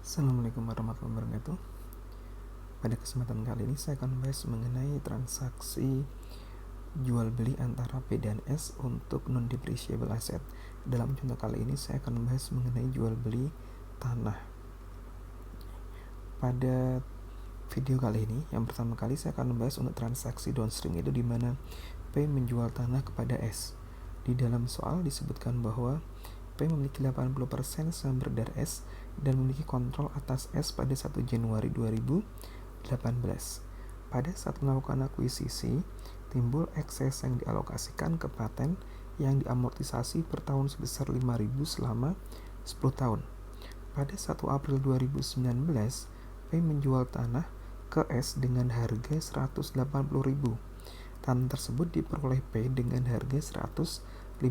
Assalamualaikum warahmatullahi wabarakatuh. Pada kesempatan kali ini saya akan membahas mengenai transaksi jual beli antara P dan S untuk non-depreciable asset. Dalam contoh kali ini saya akan membahas mengenai jual beli tanah. Pada video kali ini, yang pertama kali saya akan membahas untuk transaksi downstream, itu di mana P menjual tanah kepada S. Di dalam soal disebutkan bahwa P memiliki 80% saham beredar S dan memiliki kontrol atas S pada 1 Januari 2018. Pada saat melakukan akuisisi, timbul ekses yang dialokasikan ke paten yang diamortisasi per tahun sebesar 5.000 selama 10 tahun. Pada 1 April 2019, P menjual tanah ke S dengan harga 180.000. Tanah tersebut diperoleh P dengan harga 150.000.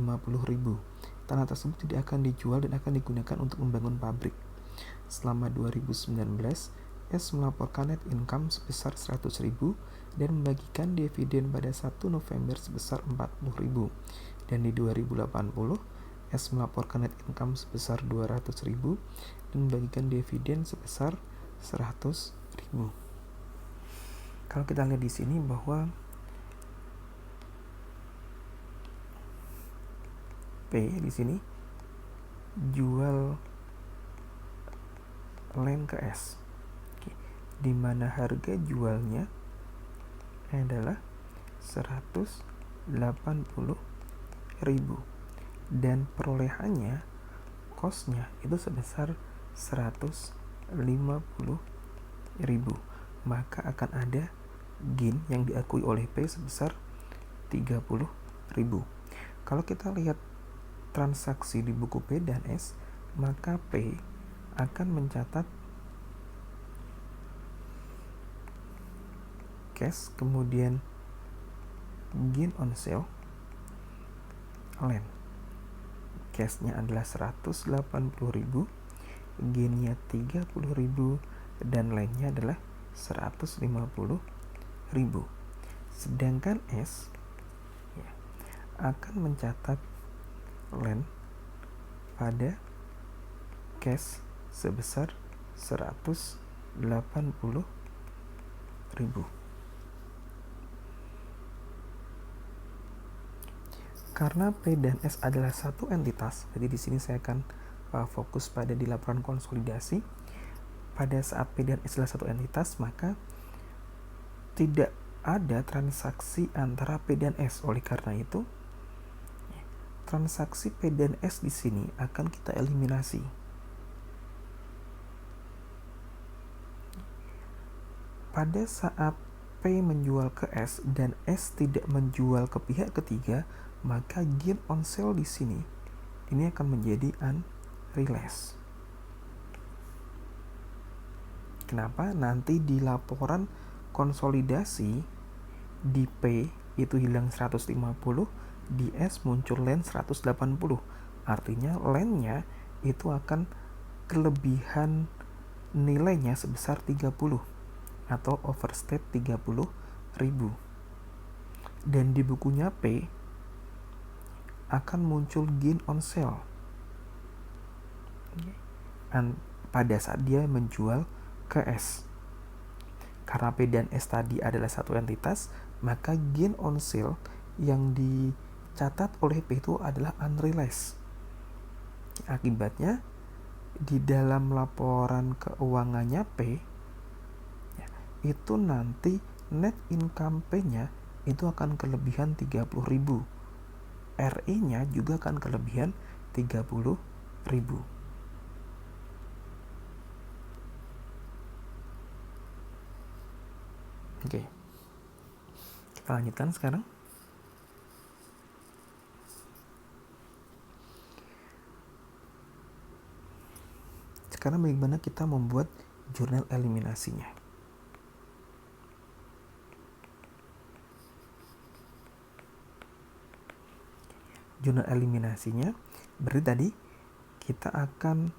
Tanah tersebut tidak akan dijual dan akan digunakan untuk membangun pabrik. Selama 2019, S melaporkan net income sebesar 100.000 dan membagikan dividen pada 1 November sebesar 40.000. Dan di 2080, S melaporkan net income sebesar 200.000 dan membagikan dividen sebesar 100.000. Kalau kita lihat di sini bahwa P di sini jual land ke S, di mana harga jualnya adalah 180.000 dan perolehannya kosnya itu sebesar 150.000, maka akan ada gain yang diakui oleh P sebesar 30.000. Kalau kita lihat transaksi di buku P dan S, maka P akan mencatat cash, kemudian gain on sale land. Cashnya adalah 180.000, gainnya 30.000, dan landnya adalah 150.000. Sedangkan S akan mencatat land pada cash sebesar 180.000. Karena P dan S adalah satu entitas, jadi di sini saya akan fokus pada di laporan konsolidasi. Pada saat P dan S adalah satu entitas, maka tidak ada transaksi antara P dan S. Oleh karena itu, transaksi P dan S di sini akan kita eliminasi. Pada saat P menjual ke S dan S tidak menjual ke pihak ketiga, maka gain on sale di sini ini akan menjadi unrealized. Kenapa? Nanti di laporan konsolidasi di P itu hilang 150, di S muncul land 180. Artinya landnya itu akan kelebihan nilainya sebesar 30 atau overstate 30.000. Dan di bukunya P akan muncul gain on sale pada saat dia menjual ke S. Karena P dan S tadi adalah satu entitas, maka gain on sale yang dicatat oleh P itu adalah unrealized. Akibatnya di dalam laporan keuangannya P itu nanti net income P-nya itu akan kelebihan 30.000. RE-nya juga akan kelebihan 30.000. Oke. Kita lanjutkan sekarang. Sekarang bagaimana kita membuat jurnal eliminasinya? Jurnal eliminasinya berarti tadi kita akan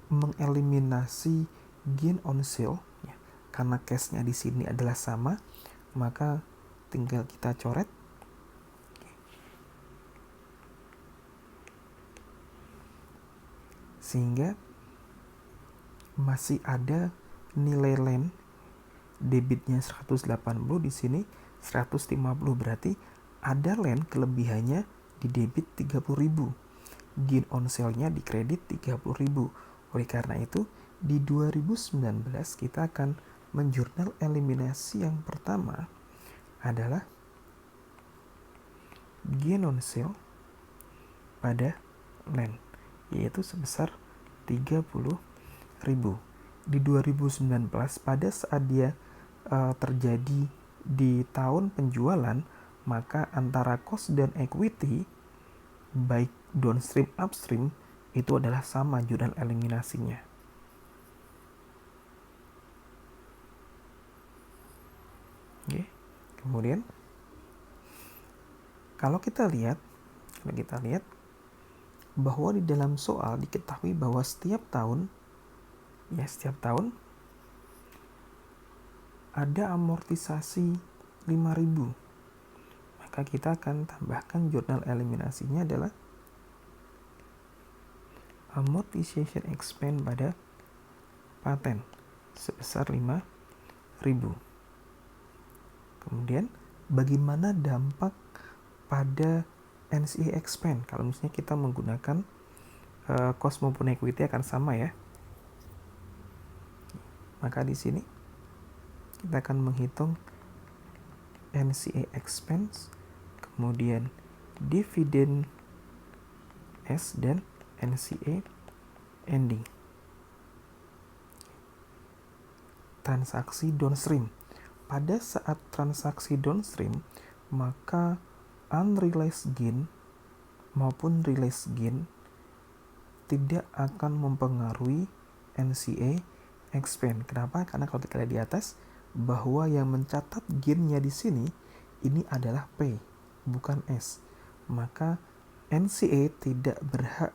mengeliminasi gain on sale ya. Karena cashnya di sini adalah sama, maka tinggal kita coret. Sehingga masih ada nilai land debitnya 180, di sini 150, berarti ada land kelebihannya di debit 30.000, gain on sale-nya di kredit 30.000. Oleh karena itu di 2019 kita akan menjurnal eliminasi yang pertama adalah gain on sale pada land, yaitu sebesar 30.000. Di 2019 pada saat dia terjadi di tahun penjualan, maka antara cost dan equity baik downstream upstream itu adalah sama jurnal eliminasinya. Oke. Kemudian kalau kita lihat bahwa di dalam soal diketahui bahwa setiap tahun ada amortisasi 5.000, maka kita akan tambahkan jurnal eliminasinya adalah amortization expense pada paten sebesar 5.000. Kemudian bagaimana dampak pada NCA expense kalau misalnya kita menggunakan cost maupun equity akan sama ya. Maka di sini kita akan menghitung NCA expense, kemudian dividend S dan NCA ending. Transaksi downstream. Pada saat transaksi downstream, maka unrealized gain maupun realized gain tidak akan mempengaruhi NCA expense. Kenapa? Karena kalau kita lihat di atas bahwa yang mencatat gain-nya di sini ini adalah P, bukan S. Maka NCA tidak berhak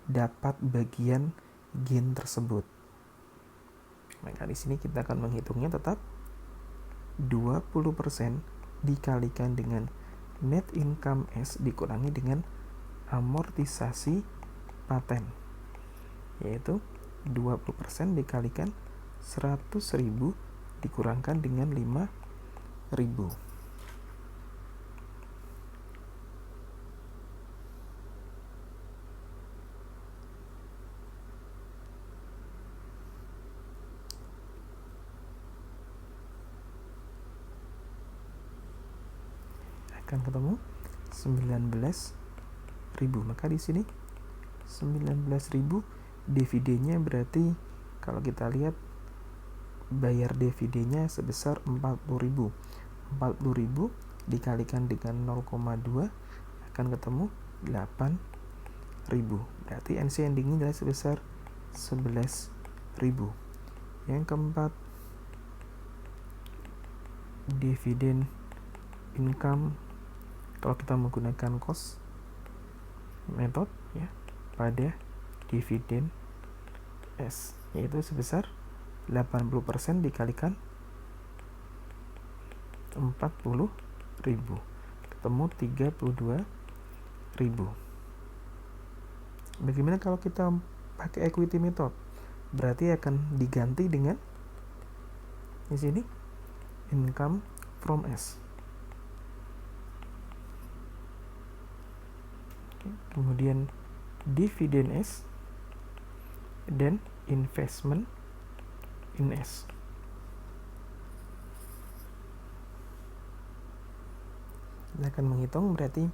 dapat bagian gain tersebut. Maka di sini kita akan menghitungnya tetap 20% dikalikan dengan net income S dikurangi dengan amortisasi paten, yaitu 20% dikalikan 100.000 dikurangkan dengan 5.000. Akan ketemu 19.000. Maka di sini 19.000 dividennya berarti kalau kita lihat bayar dividennya sebesar 40.000. 40.000 dikalikan dengan 0,2 akan ketemu 8.000. Berarti NC endingnya adalah sebesar 11.000. Yang keempat, dividen income kalau kita menggunakan cost method ya pada dividen S, yaitu sebesar 80% dikalikan 40.000 ketemu 32.000. Bagaimana kalau kita pakai equity method? Berarti akan diganti dengan di sini income from S. Kemudian dividen S dan investment in S. Kita akan menghitung berarti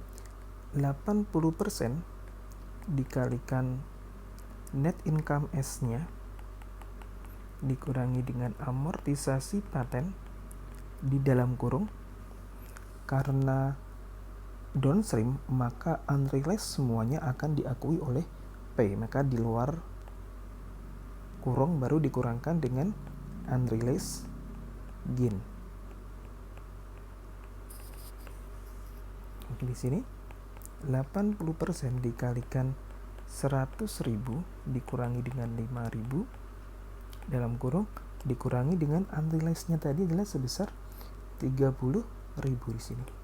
80% dikalikan net income S-nya dikurangi dengan amortisasi paten di dalam kurung, karena downstream maka unrealized semuanya akan diakui oleh P, maka di luar kurung baru dikurangkan dengan unrealized gain. Oke, di sini 80% dikalikan 100.000 dikurangi dengan 5.000 dalam kurung dikurangi dengan unrealized-nya tadi adalah sebesar 30.000 di sini.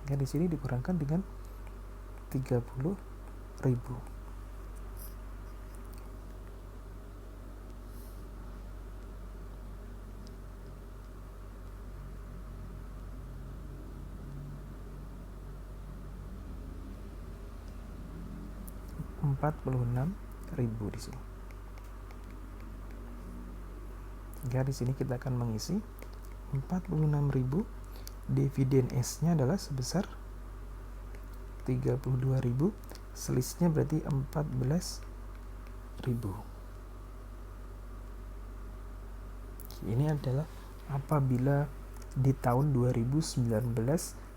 Maka di sini dikurangkan dengan 30.000. 46.000 di sini. Sehingga di sini kita akan mengisi 46.000, dividen S-nya adalah sebesar 32.000, selisihnya berarti 14.000. Ini adalah apabila di tahun 2019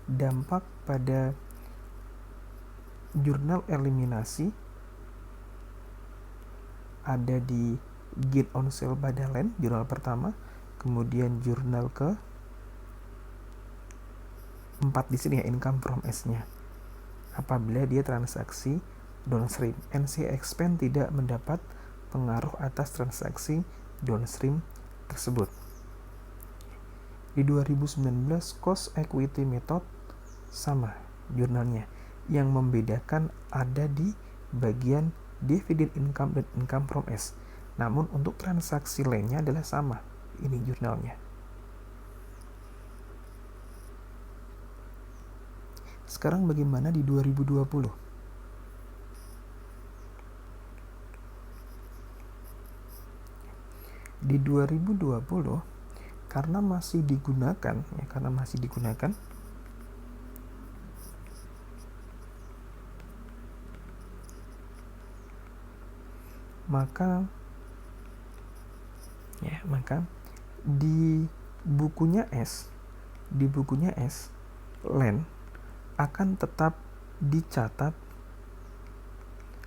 dampak pada jurnal eliminasi ada di Gain on Sale pada Land, jurnal pertama, kemudian jurnal ke 4 di sini ya, income from S-nya. Apabila dia transaksi downstream, NC Expand tidak mendapat pengaruh atas transaksi downstream tersebut. Di 2019 cost equity method sama jurnalnya. Yang membedakan ada di bagian dividend income dan income from S. Namun untuk transaksi lainnya adalah sama. Ini jurnalnya. Sekarang bagaimana di 2020? Di 2020 karena masih digunakan maka di bukunya S Land akan tetap dicatat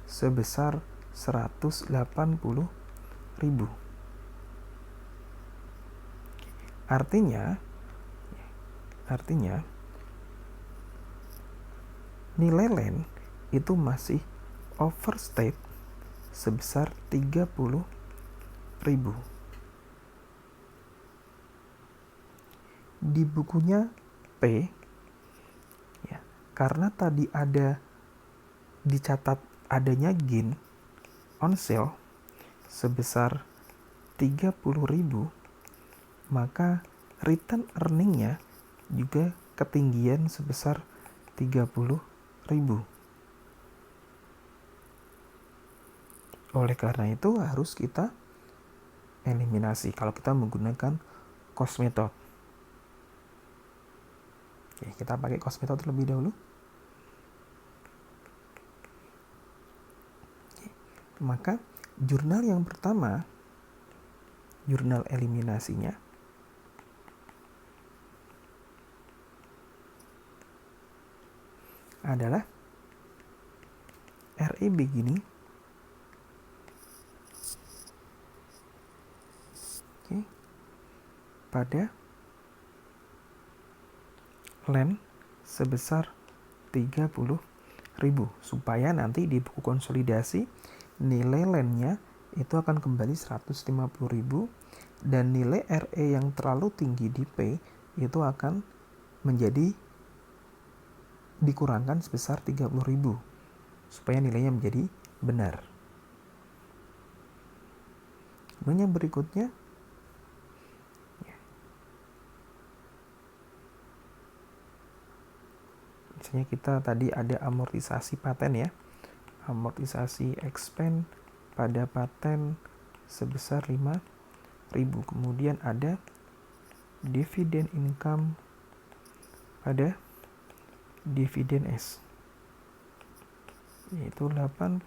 sebesar 180.000. Artinya nilai Land itu masih overstate sebesar 30.000. Di bukunya P ya, karena tadi ada dicatat adanya gain on sale sebesar 30.000, maka return earning-nya juga ketinggian sebesar 30.000. Oleh karena itu harus kita eliminasi kalau kita menggunakan cost method. Oke, kita pakai cost method terlebih dahulu. Oke, maka jurnal yang pertama, jurnal eliminasinya adalah RE beginning pada Land sebesar 30.000 supaya nanti di buku konsolidasi nilai Land-nya itu akan kembali 150.000 dan nilai RE yang terlalu tinggi di P itu akan menjadi dikurangkan sebesar 30.000 supaya nilainya menjadi benar. Kemudian yang berikutnya misalnya kita tadi ada amortisasi paten ya, amortisasi expand pada paten sebesar 5.000, kemudian ada dividen income pada dividen S, yaitu 80%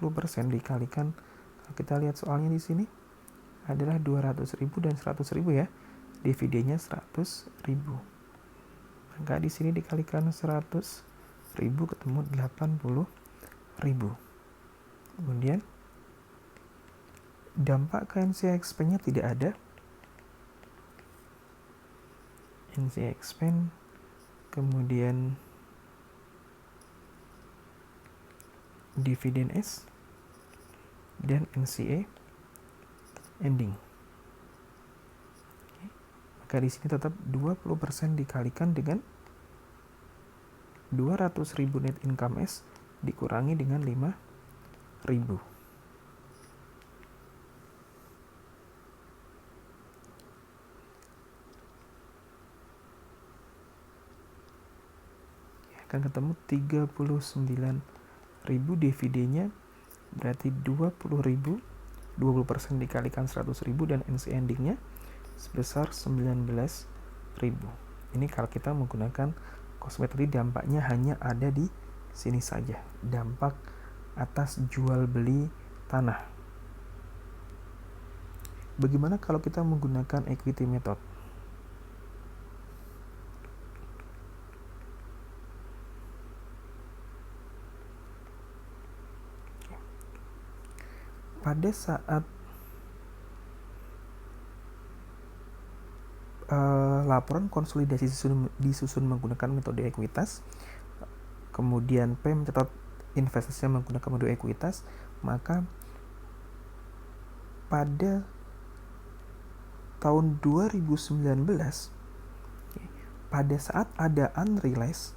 dikalikan, kalau kita lihat soalnya di sini adalah 200.000 dan 100.000 ya, dividennya 100.000, maka di sini dikalikan 100.000 ketemu 80.000. Kemudian dampak ke NC Expand-nya tidak ada. NC Expand, kemudian dividen S dan NCA ending. Maka di sini tetap 20% dikalikan dengan 200.000 net income S dikurangi dengan 5.000. Akan ketemu 39.000, dividennya berarti 20.000, 20% dikalikan 100.000 dan NC endingnya sebesar 19.000. Ini kalau kita menggunakan cost method, dampaknya hanya ada di sini saja, dampak atas jual beli tanah. Bagaimana kalau kita menggunakan equity method? Pada saat laporan konsolidasi disusun menggunakan metode ekuitas, kemudian P mencatat investasinya menggunakan metode ekuitas, maka pada tahun 2019 pada saat ada unrealized,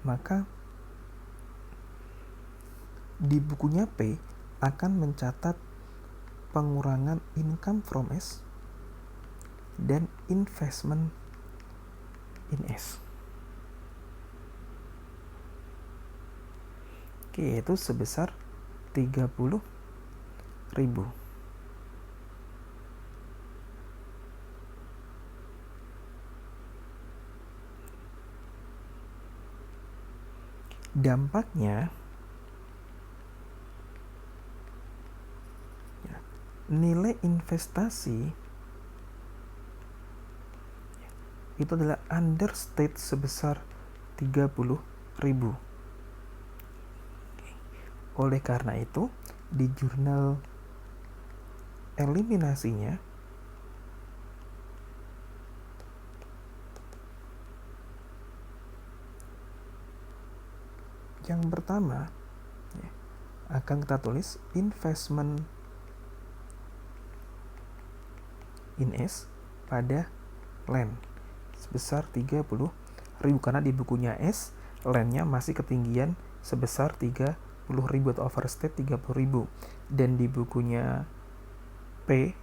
maka di bukunya P akan mencatat pengurangan income from S dan investment in S. Oke, itu sebesar 30.000. Dampaknya nilai investasi itu adalah understate sebesar 30.000. Oleh karena itu, di jurnal eliminasinya yang pertama akan kita tulis investment in S pada land sebesar 30.000, karena di bukunya S landnya masih ketinggian sebesar 30.000 atau overstate 30.000, dan di bukunya P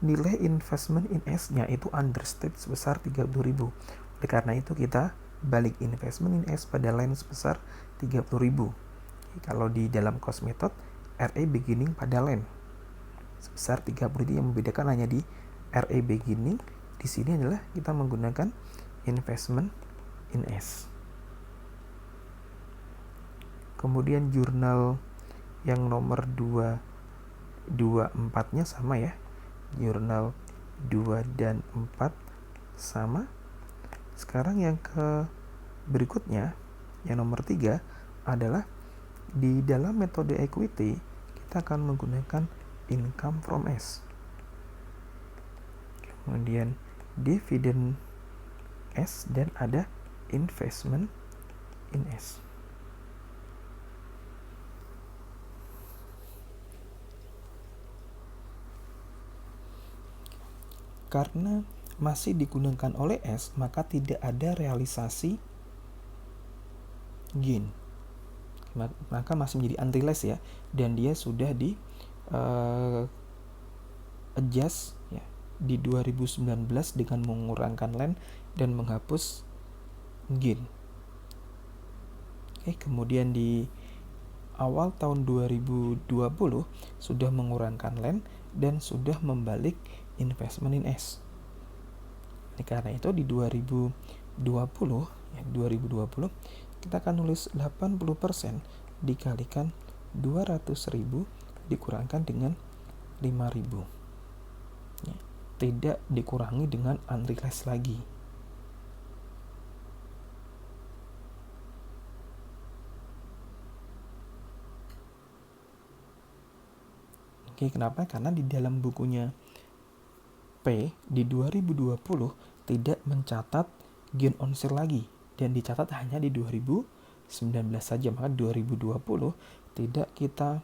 nilai investment in S nya itu understate sebesar 30.000. Oleh karena itu kita balik investment in S pada land sebesar 30.000. Kalau di dalam cost method, RE beginning pada land sebesar 30.000, yang membedakan hanya di RE beginning. Di sini adalah kita menggunakan investment in S. Kemudian jurnal yang nomor 24-nya sama ya. Jurnal 2 dan 4 sama. Sekarang yang ke berikutnya, yang nomor 3 adalah di dalam metode equity kita akan menggunakan income from S. Kemudian dividend S dan ada investment in S. Karena masih digunakan oleh S, maka tidak ada realisasi gain, maka masih menjadi unrealized ya, dan dia sudah di adjust ya di 2019 dengan mengurangkan land dan menghapus gain. Oke, kemudian di awal tahun 2020 sudah mengurangkan land dan sudah membalik investment in S. Karena itu di 2020 kita akan nulis 80% dikalikan 200.000 dikurangkan dengan 5.000. Tidak dikurangi dengan unrealized lagi. Oke, kenapa? Karena di dalam bukunya P di 2020 tidak mencatat gain on sale lagi, dan dicatat hanya di 2019 saja, maka 2020 tidak kita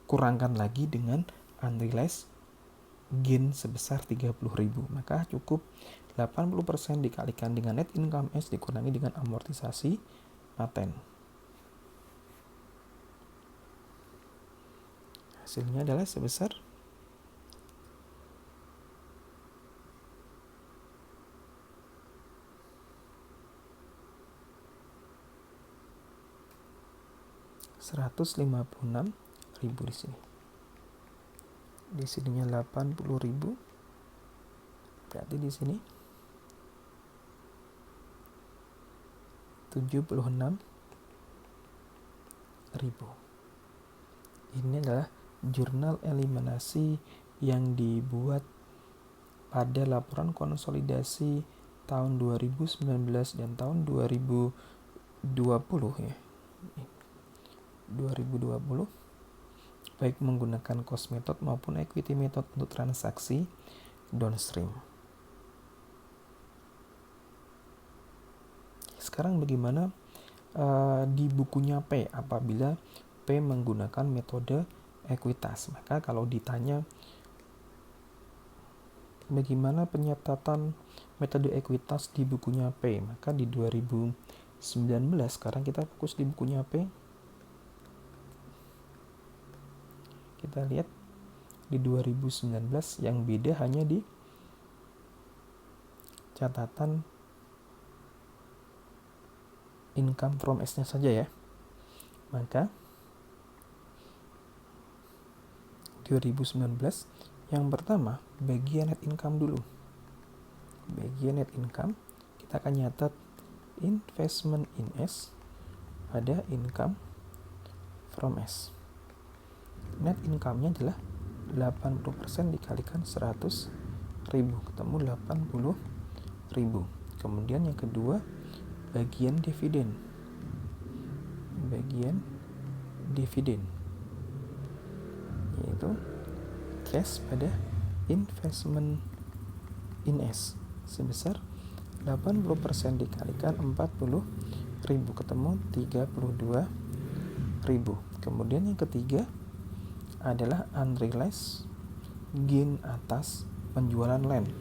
kurangkan lagi dengan unrealized gain sebesar 30.000, maka cukup 80% dikalikan dengan net income S dikurangi dengan amortisasi paten. Hasilnya adalah sebesar 156.000 di sini. Di sininya 80.000. Berarti di sini 76.000. Ini adalah jurnal eliminasi yang dibuat pada laporan konsolidasi tahun 2019 dan tahun 2020 ya. 2020 baik menggunakan cost method maupun equity method untuk transaksi downstream. Sekarang bagaimana di bukunya P apabila P menggunakan metode ekuitas? Maka kalau ditanya bagaimana penyatatan metode ekuitas di bukunya P, maka di 2019, sekarang kita fokus di bukunya P. Kita lihat di 2019 yang beda hanya di catatan income from S-nya saja ya. Maka 2019 yang pertama bagian net income dulu. Bagian net income kita akan nyatat investment in S pada income from S. Net income-nya adalah 80% dikalikan 100.000, ketemu 80.000. Kemudian yang kedua bagian dividen. Bagian dividen yaitu cash pada investment in S sebesar 80% dikalikan 40.000, ketemu 32.000. Kemudian yang ketiga adalah unrealized gain atas penjualan land.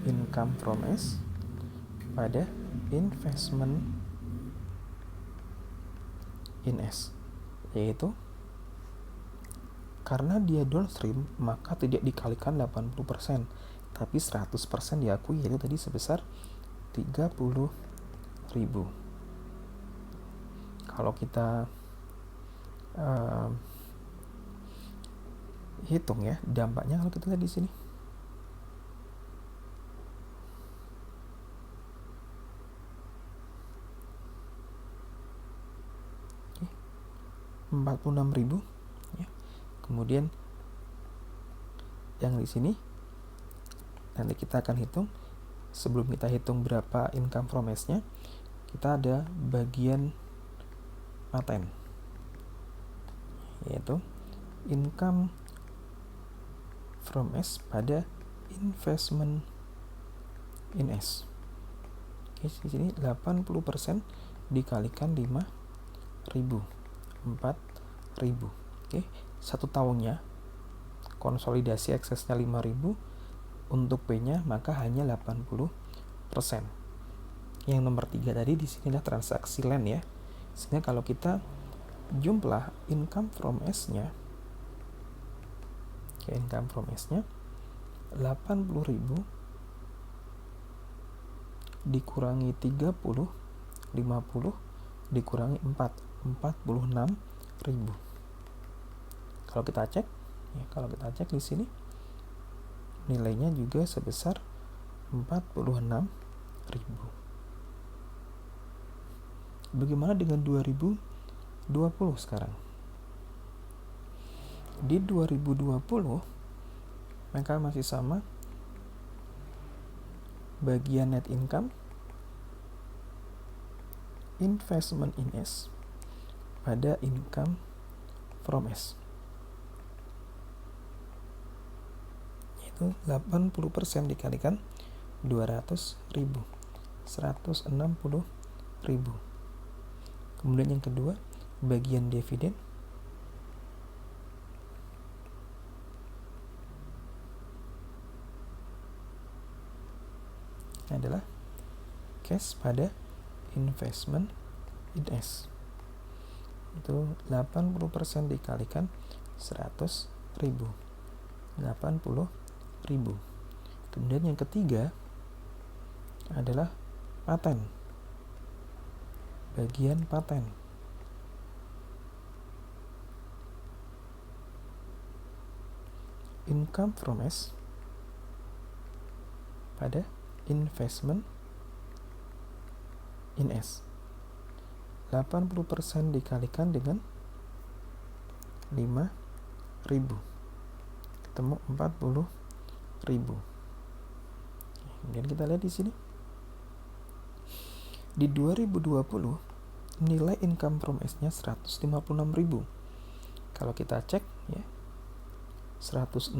Income from S pada investment in S, yaitu karena dia downstream maka tidak dikalikan 80%, tapi 100% diakui, yaitu tadi sebesar 30.000. Kalau kita hitung ya dampaknya, kalau kita lihat di sini 46.000 ya. Kemudian yang di sini nanti kita akan hitung. Sebelum kita hitung berapa income from S-nya, kita ada bagian paten, yaitu income from S pada investment in S. Oke, di sini 80% dikalikan 5.000, 4.000. Oke, 1 tahunnya konsolidasi eksesnya 5.000, untuk P-nya maka hanya 80%. Yang nomor 3 tadi di sini adalah transaksi land ya. Sehingga kalau kita jumlah income from S-nya, income from S-nya 80.000 dikurangi 30, 50 dikurangi 4, 46.000. Kalau kita cek di sini nilainya juga sebesar 46.000. Bagaimana dengan 2020 sekarang? Di 2020 maka masih sama, bagian net income investment in S pada income from S, yaitu 80% dikalikan 200.000, 160.000. Kemudian yang kedua bagian dividen adalah cash pada investment in S, itu 80% dikalikan 100.000, 80.000. Kemudian yang ketiga adalah paten. bagian paten. Income from S pada investment in S. 80% dikalikan dengan 5.000. Ketemu 40.000. Kemudian kita lihat di sini. Di 2020 nilai income from S-nya 156.000. Kalau kita cek ya, 160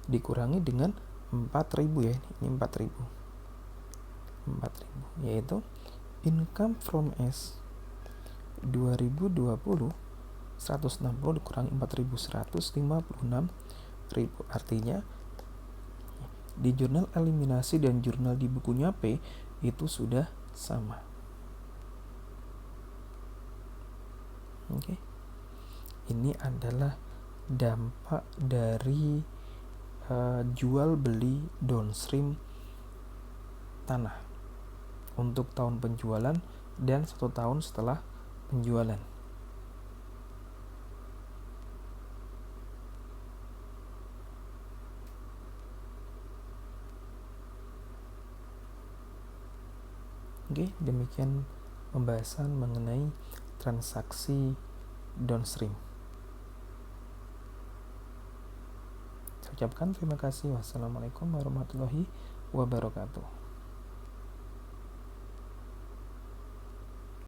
dikurangi dengan 4.000 ya. Ini 4.000. Yaitu income from S 2020 160 dikurangi 4.000, 156.000. Artinya di jurnal eliminasi dan jurnal di bukunya P itu sudah sama. Oke. Ini adalah dampak dari jual beli downstream tanah untuk tahun penjualan dan 1 tahun setelah penjualan. Oke, demikian pembahasan mengenai transaksi downstream. Saya ucapkan terima kasih. Wassalamualaikum warahmatullahi wabarakatuh.